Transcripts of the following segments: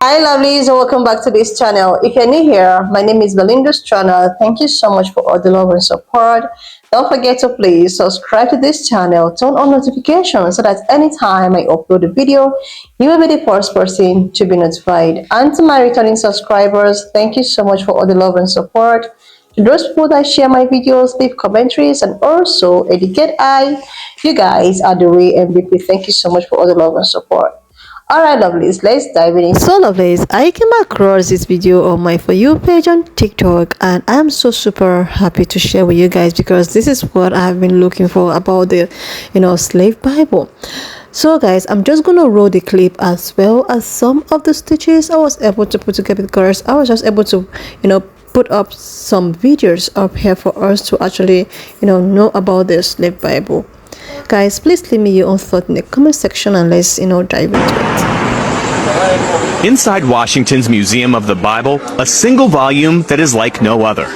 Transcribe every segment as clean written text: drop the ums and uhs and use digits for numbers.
Hi lovelies and welcome back to this channel. If you're new here, my name is Belinda's channel. Thank you so much for all the love and support. Don't forget to please subscribe to this channel, turn on notifications so that anytime I upload a video, you will be the first person to be notified. And to my returning subscribers, thank you so much for all the love and support. To those people that share my videos, leave commentaries, and also educate you guys are the way MVP. Thank you so much for all the love and support. Alright lovelies, let's dive in. So lovelies, I came across this video on my For You page on TikTok and I'm so super happy to share with you guys because this is what I've been looking for about the slave Bible. So guys, I'm just gonna roll the clip as well as some of the stitches I was able to put together because I was just able to put up some videos up here for us to actually know about the slave Bible. Guys, please leave me your own thought in the comment section and let's dive into it. Inside Washington's Museum of the Bible, a single volume that is like no other.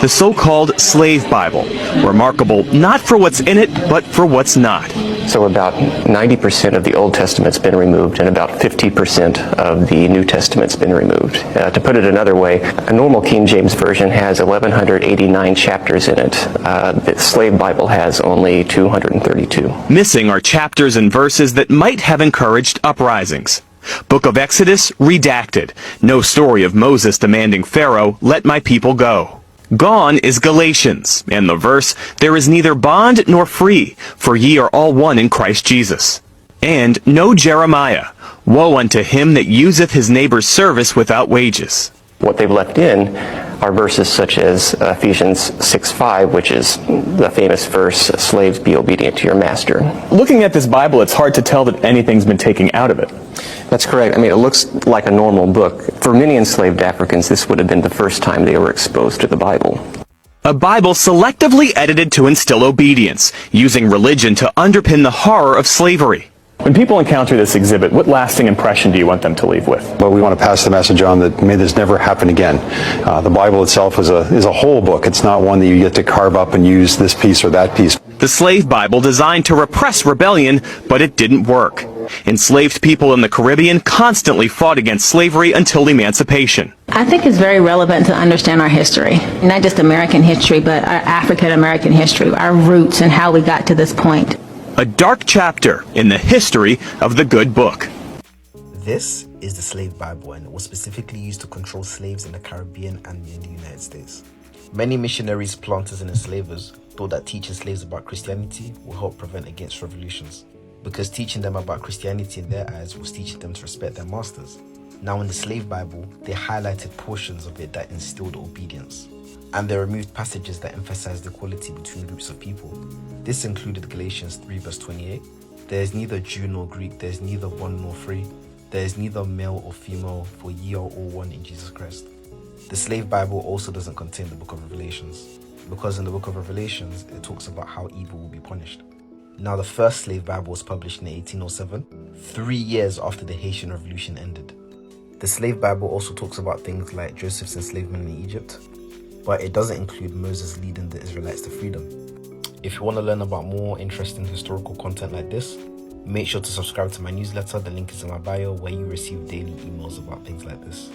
The so-called Slave Bible, remarkable not for what's in it, but for what's not. So about 90% of the Old Testament's been removed and about 50% of the New Testament's been removed. To put it another way, a normal King James Version has 1,189 chapters in it. The Slave Bible has only 232. Missing are chapters and verses that might have encouraged uprisings. Book of Exodus, redacted. No story of Moses demanding Pharaoh, "Let my people go." Gone is Galatians, and the verse, "There is neither bond nor free, for ye are all one in Christ Jesus." And no Jeremiah, "Woe unto him that useth his neighbor's service without wages." What they've left in are verses such as Ephesians 6:5, which is the famous verse, "Slaves, be obedient to your master." Looking at this Bible, it's hard to tell that anything's been taken out of it. That's correct. I mean, it looks like a normal book. For many enslaved Africans, this would have been the first time they were exposed to the Bible. A Bible selectively edited to instill obedience, using religion to underpin the horror of slavery. When people encounter this exhibit, what lasting impression do you want them to leave with? Well, we want to pass the message on that may this never happen again. The Bible itself is a whole book. It's not one that you get to carve up and use this piece or that piece. The Slave Bible designed to repress rebellion, but it didn't work. Enslaved people in the Caribbean constantly fought against slavery until emancipation. I think it's very relevant to understand our history, not just American history, but our African American history, our roots and how we got to this point. A dark chapter in the history of the good book. This is the Slave Bible, and it was specifically used to control slaves in the Caribbean and in the United States. Many missionaries, planters, and enslavers thought that teaching slaves about Christianity will help prevent against revolutions, because teaching them about Christianity in their eyes was teaching them to respect their masters. Now in the Slave Bible, they highlighted portions of it that instilled obedience, and they removed passages that emphasized equality between groups of people. This included Galatians 3 verse 28. There is neither Jew nor Greek, there is neither bond nor free, there is neither male or female, for ye are all one in Jesus Christ. The Slave Bible also doesn't contain the book of Revelations, because in the book of Revelations, it talks about how evil will be punished. Now the first Slave Bible was published in 1807, 3 years after the Haitian Revolution ended. The Slave Bible also talks about things like Joseph's enslavement in Egypt, but it doesn't include Moses leading the Israelites to freedom. If you want to learn about more interesting historical content like this, make sure to subscribe to my newsletter. The link is in my bio, where you receive daily emails about things like this.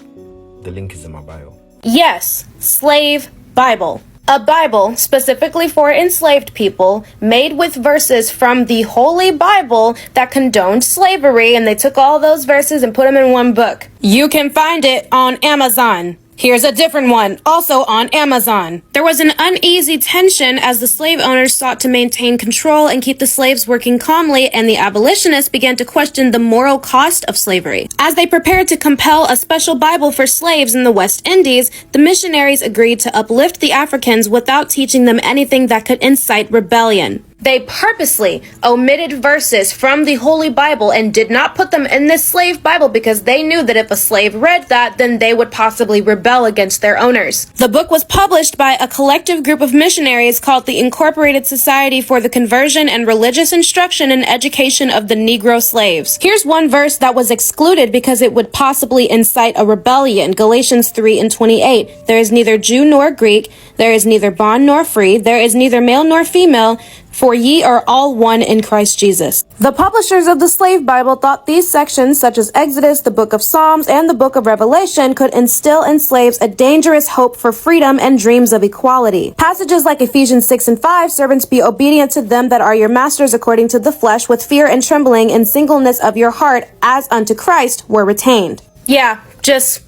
The link is in my bio. Yes, Slave Bible. A Bible specifically for enslaved people, made with verses from the Holy Bible that condoned slavery, and they took all those verses and put them in one book. You can find it on Amazon. Here's a different one, also on Amazon. There was an uneasy tension as the slave owners sought to maintain control and keep the slaves working calmly, and the abolitionists began to question the moral cost of slavery. As they prepared to compel a special Bible for slaves in the West Indies, the missionaries agreed to uplift the Africans without teaching them anything that could incite rebellion. They purposely omitted verses from the Holy Bible and did not put them in this slave Bible because they knew that if a slave read that, then they would possibly rebel against their owners. The book was published by a collective group of missionaries called the Incorporated Society for the Conversion and Religious Instruction and Education of the Negro Slaves. Here's one verse that was excluded because it would possibly incite a rebellion. Galatians 3 and 28. There is neither Jew nor Greek. There is neither bond nor free. There is neither male nor female. for ye are all one in Christ Jesus. The publishers of the Slave Bible thought these sections, such as Exodus, the book of Psalms, and the book of Revelation, could instill in slaves a dangerous hope for freedom and dreams of equality. Passages like Ephesians 6 and 5, servants be obedient to them that are your masters according to the flesh, with fear and trembling in singleness of your heart, as unto Christ, were retained. Yeah, just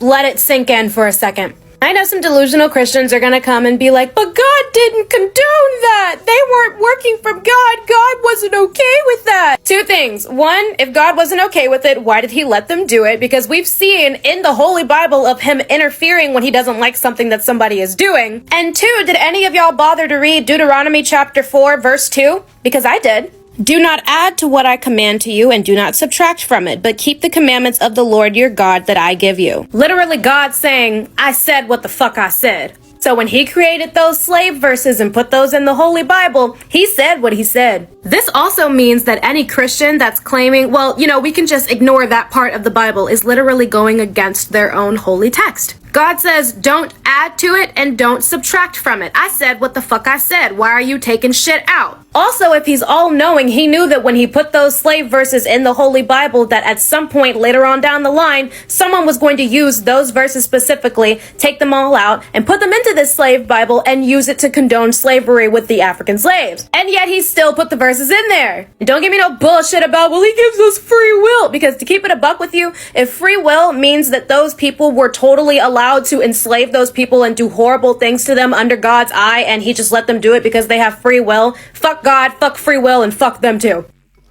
let it sink in for a second. I know some delusional Christians are gonna come and be like, but God didn't condone that. They weren't working from God. God wasn't okay with that. Two things. One, if God wasn't okay with it, why did he let them do it? Because we've seen in the Holy Bible of him interfering when he doesn't like something that somebody is doing. And two, did any of y'all bother to read Deuteronomy chapter 4, verse 2? Because I did. Do not add to what I command to you, and do not subtract from it, but keep the commandments of the Lord your God that I give you. Literally God saying, I said what the fuck I said. So when he created those slave verses and put those in the Holy Bible, he said what he said. This also means that any Christian that's claiming, well, we can just ignore that part of the Bible, is literally going against their own holy text. God says, don't add to it and don't subtract from it. I said what the fuck I said. Why are you taking shit out? Also, if he's all-knowing, he knew that when he put those slave verses in the Holy Bible, that at some point later on down the line, someone was going to use those verses specifically, take them all out, and put them into this slave Bible and use it to condone slavery with the African slaves. And yet he still put the verses in there. And don't give me no bullshit about, well, he gives us free will. Because to keep it a buck with you, if free will means that those people were totally allowed to enslave those people and do horrible things to them under God's eye, and he just let them do it because they have free will, fuck God, fuck free will, and fuck them too.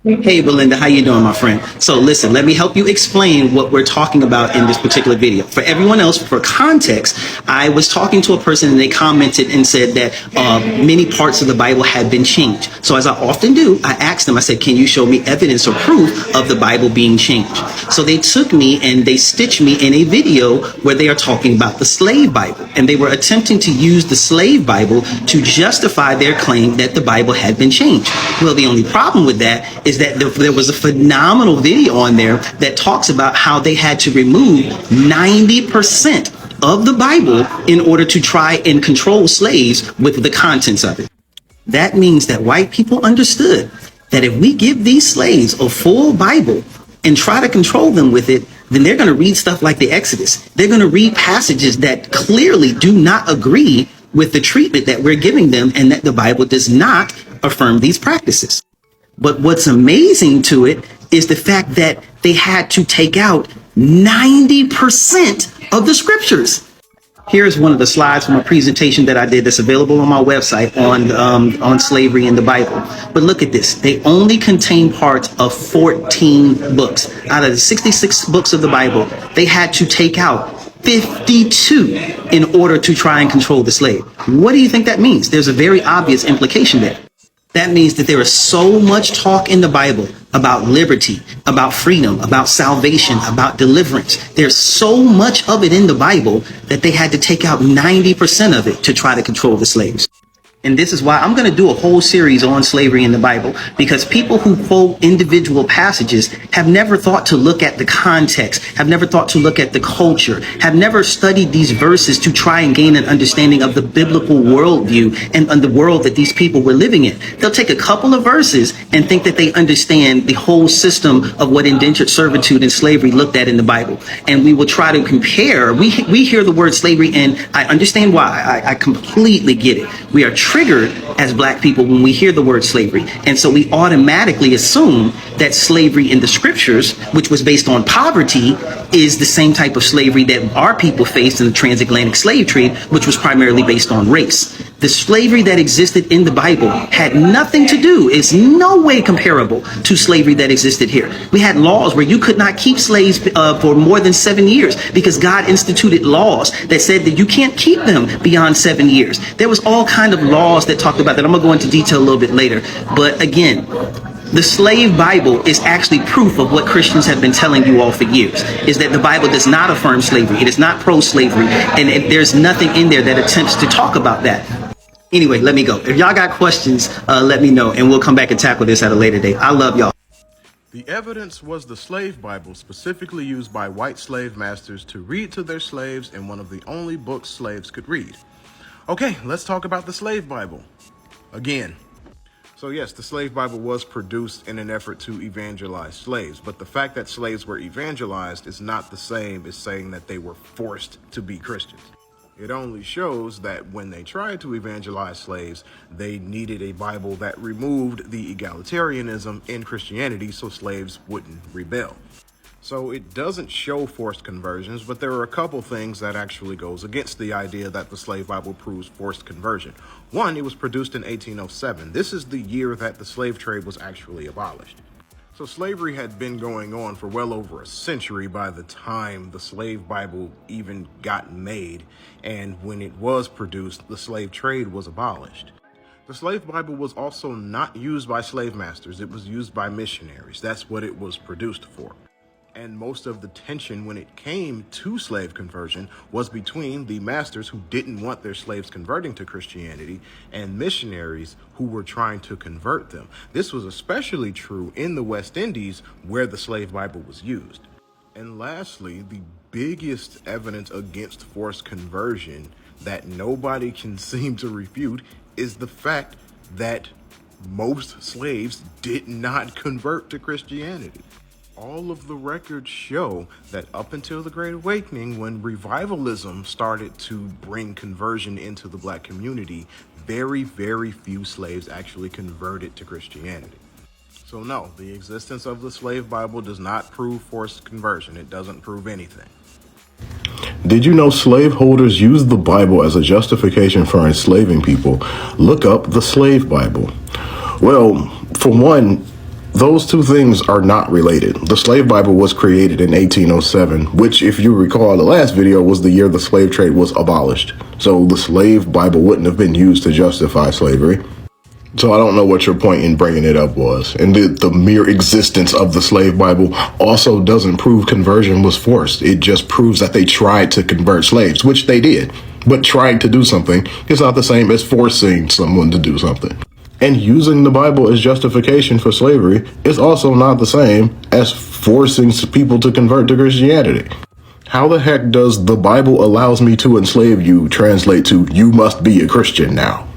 Hey Belinda, how you doing, my friend? So listen, let me help you explain what we're talking about in this particular video. For everyone else, for context, I was talking to a person and they commented and said that many parts of the Bible had been changed. So as I often do, I asked them, I said, can you show me evidence or proof of the Bible being changed? So they took me and they stitched me in a video where they are talking about the slave Bible. And they were attempting to use the slave Bible to justify their claim that the Bible had been changed. Well, the only problem with that is that there was a phenomenal video on there that talks about how they had to remove 90% of the Bible in order to try and control slaves with the contents of it. That means that white people understood that if we give these slaves a full Bible and try to control them with it, then they're going to read stuff like the Exodus. They're going to read passages that clearly do not agree with the treatment that we're giving them, and that the Bible does not affirm these practices. But what's amazing to it is the fact that they had to take out 90% of the scriptures. Here's one of the slides from a presentation that I did that's available on my website on slavery in the Bible. But look at this. They only contain parts of 14 books. Out of the 66 books of the Bible, they had to take out 52 in order to try and control the slave. What do you think that means? There's a very obvious implication there. That means that there is so much talk in the Bible about liberty, about freedom, about salvation, about deliverance. There's so much of it in the Bible that they had to take out 90% of it to try to control the slaves. And this is why I'm going to do a whole series on slavery in the Bible, because people who quote individual passages have never thought to look at the context, have never thought to look at the culture, have never studied these verses to try and gain an understanding of the biblical worldview and the world that these people were living in. They'll take a couple of verses and think that they understand the whole system of what indentured servitude and slavery looked at in the Bible. And we will try to compare. We hear the word slavery, and I understand why. I completely get it. We are triggered as black people when we hear the word slavery. And so we automatically assume that slavery in the scriptures, which was based on poverty, is the same type of slavery that our people faced in the transatlantic slave trade, which was primarily based on race. The slavery that existed in the Bible had nothing to do, is no way comparable to slavery that existed here. We had laws where you could not keep slaves for more than 7 years because God instituted laws that said that you can't keep them beyond 7 years. There was all kind of laws that talked about that. I'm going to go into detail a little bit later. But again, the slave Bible is actually proof of what Christians have been telling you all for years, is that the Bible does not affirm slavery. It is not pro-slavery. And there's nothing in there that attempts to talk about that. Anyway, let me go. If y'all got questions, let me know, and we'll come back and tackle this at a later date. I love y'all. The evidence was the slave Bible, specifically used by white slave masters to read to their slaves in one of the only books slaves could read. Okay, let's talk about the slave Bible. Again, So yes, the slave Bible was produced in an effort to evangelize slaves, but the fact that slaves were evangelized is not the same as saying that they were forced to be Christians. It only shows that when they tried to evangelize slaves, they needed a Bible that removed the egalitarianism in Christianity so slaves wouldn't rebel. So it doesn't show forced conversions, but there are a couple things that actually goes against the idea that the slave Bible proves forced conversion. One, it was produced in 1807. This is the year that the slave trade was actually abolished. So slavery had been going on for well over a century by the time the slave Bible even got made, and when it was produced, the slave trade was abolished. The slave Bible was also not used by slave masters, it was used by missionaries. That's what it was produced for. And most of the tension when it came to slave conversion was between the masters who didn't want their slaves converting to Christianity and missionaries who were trying to convert them. This was especially true in the West Indies where the slave Bible was used. And lastly, the biggest evidence against forced conversion that nobody can seem to refute is the fact that most slaves did not convert to Christianity. All of the records show that up until the Great Awakening, when revivalism started to bring conversion into the black community, very, very few slaves actually converted to Christianity. So no, the existence of the slave Bible does not prove forced conversion. It doesn't prove anything. Did you know slaveholders used the Bible as a justification for enslaving people? Look up the slave Bible. Well, for one, those two things are not related. The slave Bible was created in 1807, which, if you recall the last video, was the year the slave trade was abolished. So the slave Bible wouldn't have been used to justify slavery. So I don't know what your point in bringing it up was. And the mere existence of the slave Bible also doesn't prove conversion was forced. It just proves that they tried to convert slaves, which they did. But trying to do something is not the same as forcing someone to do something. And using the Bible as justification for slavery is also not the same as forcing people to convert to Christianity. How the heck does "the Bible allows me to enslave you" translate to "you must be a Christian now"?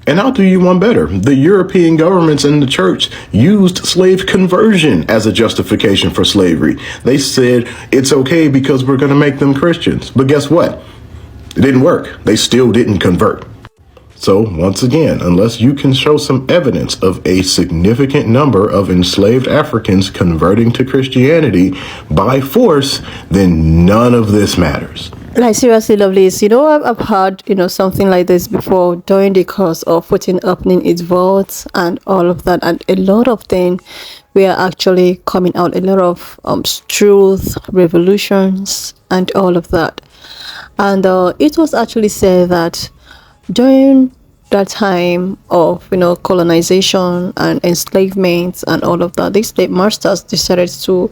And I'll do you one better. The European governments and the church used slave conversion as a justification for slavery. They said it's okay because we're going to make them Christians. But guess what? It didn't work. They still didn't convert. So, once again, unless you can show some evidence of a significant number of enslaved Africans converting to Christianity by force, then none of this matters. Like, seriously, Lovelace, I've heard, something like this before during the course of putting opening its vaults and all of that. And a lot of things were actually coming out, a lot of truth, revolutions, and all of that. And it was actually said that during that time of colonization and enslavement and all of that, these slave masters decided to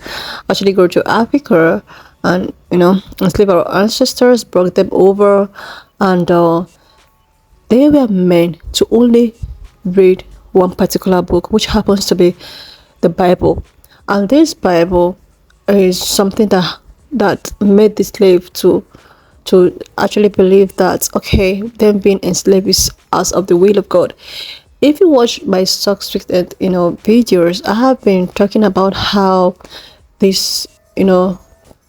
actually go to Africa and enslave our ancestors, brought them over, and they were meant to only read one particular book, which happens to be the Bible. And this Bible is something that made the slave to actually believe that, okay, them being enslaved is as of the will of God. If you watch my subsequent videos, I have been talking about how these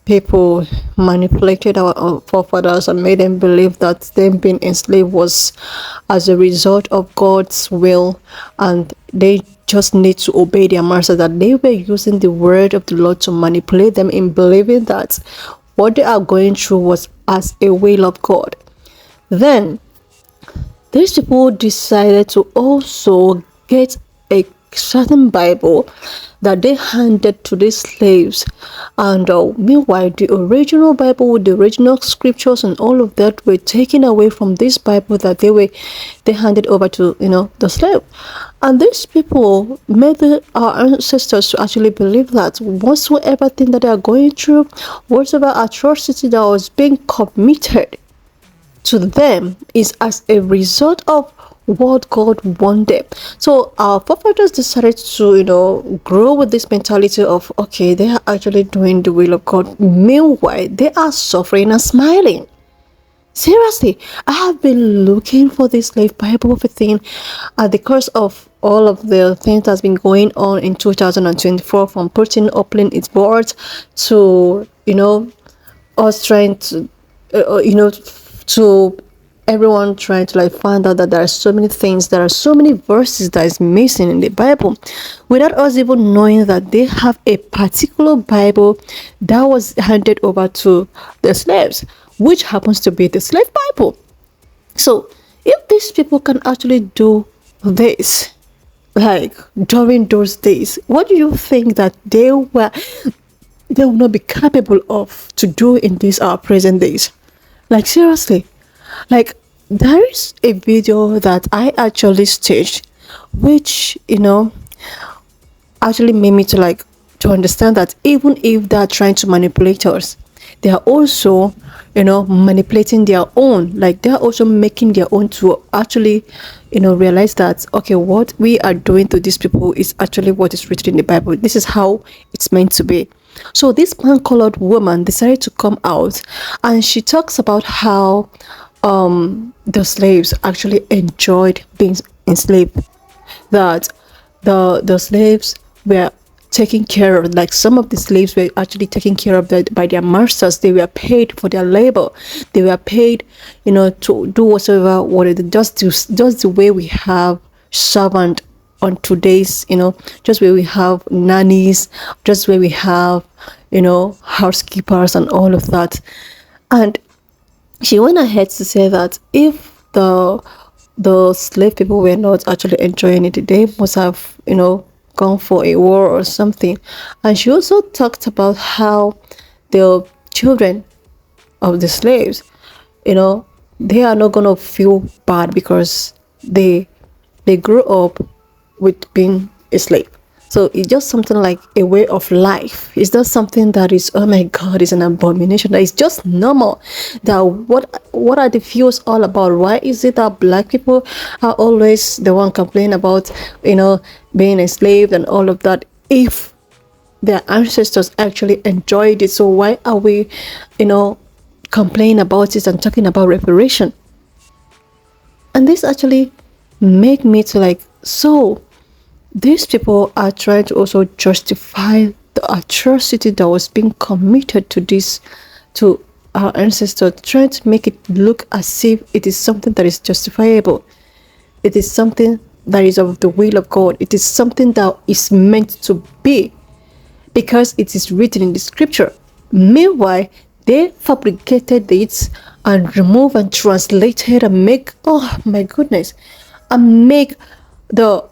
people manipulated our forefathers and made them believe that them being enslaved was as a result of God's will, and they just need to obey their master, that they were using the word of the Lord to manipulate them in believing that what they are going through was as a will of God. Then these people decided to also get a certain Bible that they handed to these slaves, and meanwhile the original Bible with the original scriptures and all of that were taken away from this Bible that they handed over to the slave. And these people made our ancestors to actually believe that whatsoever thing that they are going through, whatever atrocity that was being committed to them, is as a result of what God wanted. So our forefathers decided to grow with this mentality of, okay, they are actually doing the will of God, meanwhile they are suffering and smiling. Seriously, I have been looking for this slave Bible thing at the course of all of the things that's been going on in 2024, from Putin opening its boards to, us trying to, to everyone trying to like find out that there are so many things, there are so many verses that is missing in the Bible, without us even knowing that they have a particular Bible that was handed over to the slaves, which happens to be the slave Bible. So if these people can actually do this, like during those days, what do you think that they will not be capable of to do in these our present days? Like seriously, like there is a video that I actually staged, which actually made me to understand that even if they're trying to manipulate us, they are also manipulating their own, like they're also making their own to actually realize that, okay, what we are doing to these people is actually what is written in the Bible. This is how it's meant to be. So this pan-colored woman decided to come out, and she talks about how the slaves actually enjoyed being enslaved, that the slaves were taken care of, like some of the slaves were actually taken care of by their masters. They were paid for their labor, they were paid to do whatever just the way we have servant on today's, just where we have nannies, just where we have housekeepers and all of that. And she went ahead to say that if the slave people were not actually enjoying it, they must have gone for a war or something. And she also talked about how the children of the slaves, they are not gonna feel bad because they grew up with being a slave. So it's just something like a way of life. It's not something that is, oh my God, it's an abomination. It's just normal. That what are the views all about? Why is it that black people are always the one complaining about, being enslaved and all of that, if their ancestors actually enjoyed it? So why are we, complaining about it and talking about reparation? And this actually make me to so these people are trying to also justify the atrocity that was being committed to our ancestors, trying to make it look as if it is something that is justifiable. It is something that is of the will of God. It is something that is meant to be because it is written in the scripture. Meanwhile, they fabricated it and removed and translated and make, oh my goodness, and make the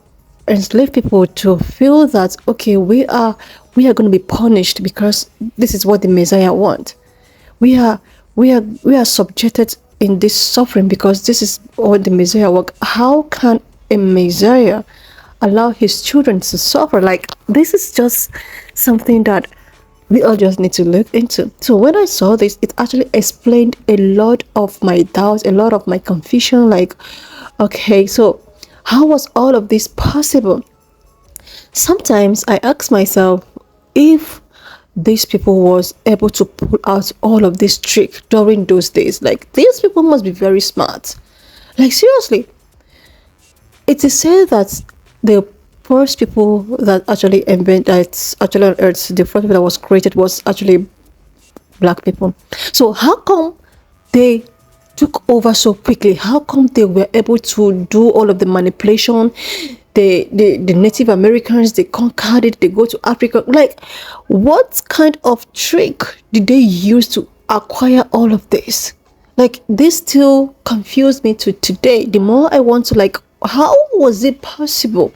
enslaved people to feel that, okay, we are going to be punished because this is what the Messiah wants. We are subjected in this suffering because this is what the Messiah wants. How can a Messiah allow his children to suffer? Like, this is just something that we all just need to look into. So when I saw this, it actually explained a lot of my doubts, a lot of my confusion. Like, okay, so how was all of this possible? Sometimes I ask myself if these people was able to pull out all of this trick during those days. Like, these people must be very smart. Like, seriously. It is said that the first people that actually actually on earth, the first people that was created was actually black people. So how come they took over so quickly? How come they were able to do all of the manipulation? The Native Americans, they conquered it, they go to Africa. Like, what kind of trick did they use to acquire all of this? Like, this still confused me to today. The more I want to, how was it possible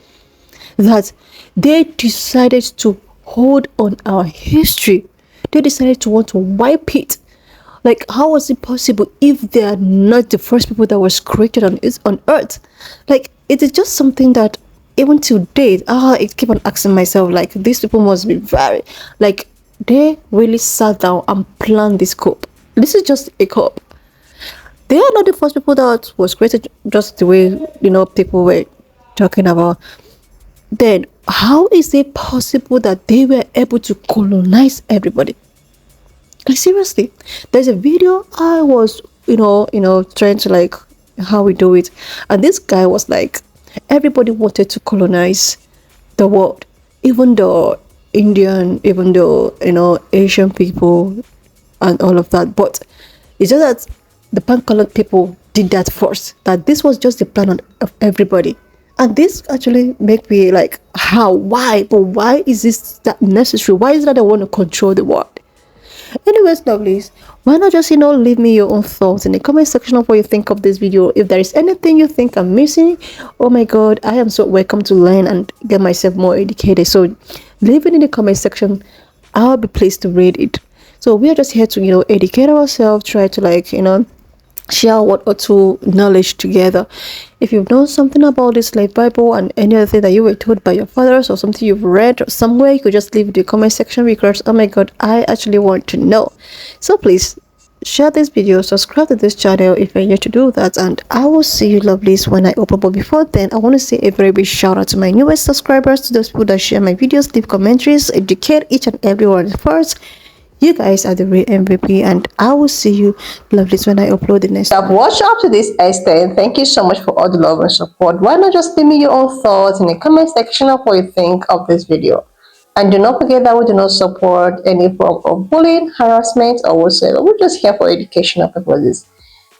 that they decided to hold on our history? They decided to want to wipe it. Like, how was it possible if they are not the first people that was created on earth? Like, it is just something that even till date, I keep on asking myself, like, these people must be very, like, they really sat down and planned this coup. This is just a coup. They are not the first people that was created just the way, people were talking about. Then, how is it possible that they were able to colonize everybody? Like, seriously, there's a video I was trying to like how we do it. And this guy was like, everybody wanted to colonize the world, even though Indian, even though Asian people and all of that. But it's just that the pan-colored people did that first. That this was just the plan of everybody. And this actually make me like, how, why, but why is this that necessary? Why is it that I want to control the world? Anyways, lovelies, why not just leave me your own thoughts in the comment section of what you think of this video. If there is anything you think I'm missing, oh my god, I am so welcome to learn and get myself more educated. So leave it in the comment section. I'll be pleased to read it. So we are just here to educate ourselves, try to like share one or two knowledge together. If you've known something about this slave Bible and any other thing that you were told by your fathers or something you've read or somewhere, you could just leave it in the comment section, because oh my god, I actually want to know. So please share this video, subscribe to this channel if you're here to do that, and I will see you lovelies when I upload. But before then, I want to say a very big shout out to my newest subscribers, to those people that share my videos, leave commentaries, educate each and everyone first. You guys are the real MVP, and I will see you lovelies when I upload the next. I've watched up to this extent. Thank you so much for all the love and support. Why not just leave me your own thoughts in the comment section of what you think of this video? And do not forget that we do not support any form of bullying, harassment, or whatsoever. We're just here for educational purposes.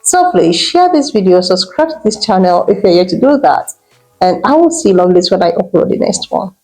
So please share this video, subscribe to this channel if you're here to do that. And I will see you lovelies when I upload the next one.